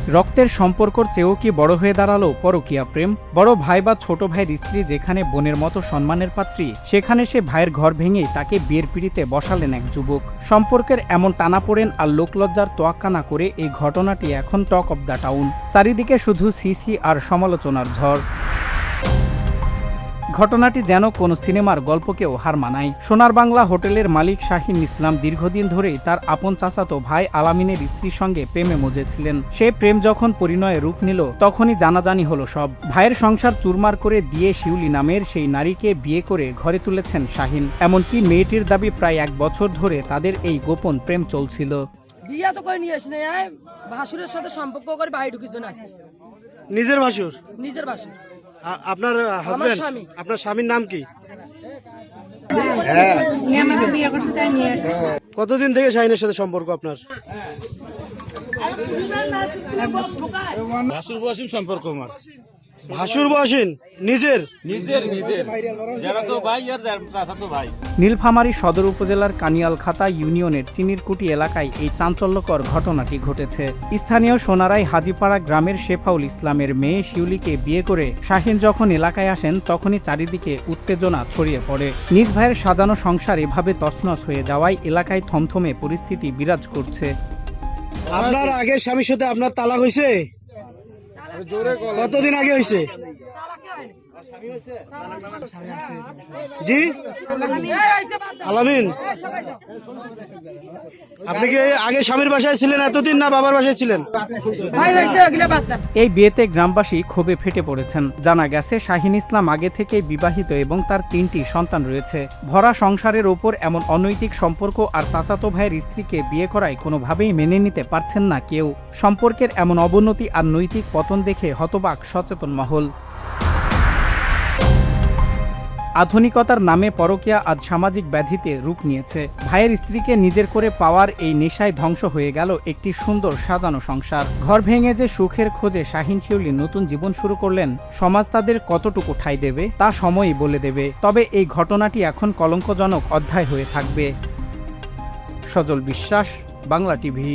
রক্তের সম্পর্কর চেয়েও কি বড় হয়ে দাঁড়ালো পরকীয়া প্রেম? বড় ভাই বা ছোট ভাইয়ের স্ত্রী যেখানে বোনের মতো সম্মানের পাত্রী, সেখানে সে ভাইয়ের ঘর ভেঙেই তাকে বিয়ের পিঁড়িতে বসালেন এক যুবক। সম্পর্কের এমন টানাপোড়েন আর লোকলজ্জার তোয়াক্কা না করে এই ঘটনাটি এখন টক অব দ্য টাউন। চারিদিকে শুধু সিসি আর সমালোচনার ঝড়। ঘটনাটি যেন কোনো সিনেমার গল্পকেও হার মানায়। সোনার বাংলা হোটেলের মালিক শাহিন ইসলাম দীর্ঘদিন ধরেই তার আপন চাচাতো ভাই আলামিনের স্ত্রীর সঙ্গে প্রেমে মজেছিলেন। সেই প্রেম যখন পরিণয়ে রূপ নিল, তখনই জানাজানি হলো সব। ভাইয়ের সংসার চুরমার করে দিয়ে শিউলি নামের সেই নারীকে বিয়ে করে ঘরে তুলেছেন শাহিন। এমনকি মেয়েটির দাবি প্রায় 1 বছর ধরে তাদের এই গোপন প্রেম চলছিল। বিয়া তো করে নিয়ে আসি না, ভাসুরের সাথে সম্পর্ক করে বাড়ি ঢুকির জন্য আসছে। নিজের ভাসুর? নিজের ভাসুর। আপনার হাজবেন্ড? স্বামী। আপনার স্বামীর নাম কি? কতদিন থেকে শাহিনের সাথে সম্পর্ক আপনার? ভাসুর বসিন সম্পর্ক আমার। ভাসুর বসিন? নিজের? নিজের যারা তো ভাই আর চাচা তো ভাই। নীলফামারী সদর উপজেলার কানিয়ালখাতা ইউনিয়নের চিনিরকুটি এলাকায় এই চাঞ্চল্যকর ঘটনাটি ঘটেছে। স্থানীয় সোনারাই হাজিপাড়া গ্রামের শেফাউল ইসলামের মেয়ে শিউলিকে বিয়ে করে শাহিন যখন এলাকায় আসেন, তখনই চারিদিকে উত্তেজনা ছড়িয়ে পড়ে। নিজ ভাইয়ের সাজানো সংসার এভাবে তছনছ হয়ে যাওয়ায় এলাকায় থমথমে পরিস্থিতি বিরাজ করছে। আপনার আগের স্বামীর সাথে আপনার তালাক হয়েছে? কতদিন আগে হয়েছে? জি আলামিন, আপনি কি আগে স্বামীর বাসায় ছিলেন এতদিন, না বাবার বাসায় ছিলেন? এই বিয়েতে গ্রামবাসী ক্ষোভে ফেটে পড়েছেন। জানা গেছে শাহিন ইসলাম আগে থেকে বিবাহিত এবং তার 3টি সন্তান রয়েছে। ভরা সংসারের ওপর এমন অনৈতিক সম্পর্ক আর চাচাতো ভাইয়ের স্ত্রীকে বিয়ে করায় কোনোভাবেই মেনে নিতে পারছেন না কেউ। সম্পর্কের এমন অবনতি আর নৈতিক পতন দেখে হতবাক সচেতন মহল। আধুনিকতার নামে পরকীয়া আজ সামাজিক ব্যাধিতে রূপ নিয়েছে। ভাইয়ের স্ত্রীকে নিজের করে পাওয়ার এই নেশায় ধ্বংস হয়ে গেল একটি সুন্দর সাজানো সংসার। ঘর ভেঙে যে সুখের খোঁজে শাহিন শিউলি নতুন জীবন শুরু করলেন, সমাজ তাদের কতটুকু ঠাঁই দেবে তা সময়ই বলে দেবে। তবে এই ঘটনাটি এখন কলঙ্কজনক অধ্যায় হয়ে থাকবে। সজল বিশ্বাস, বাংলা টিভি।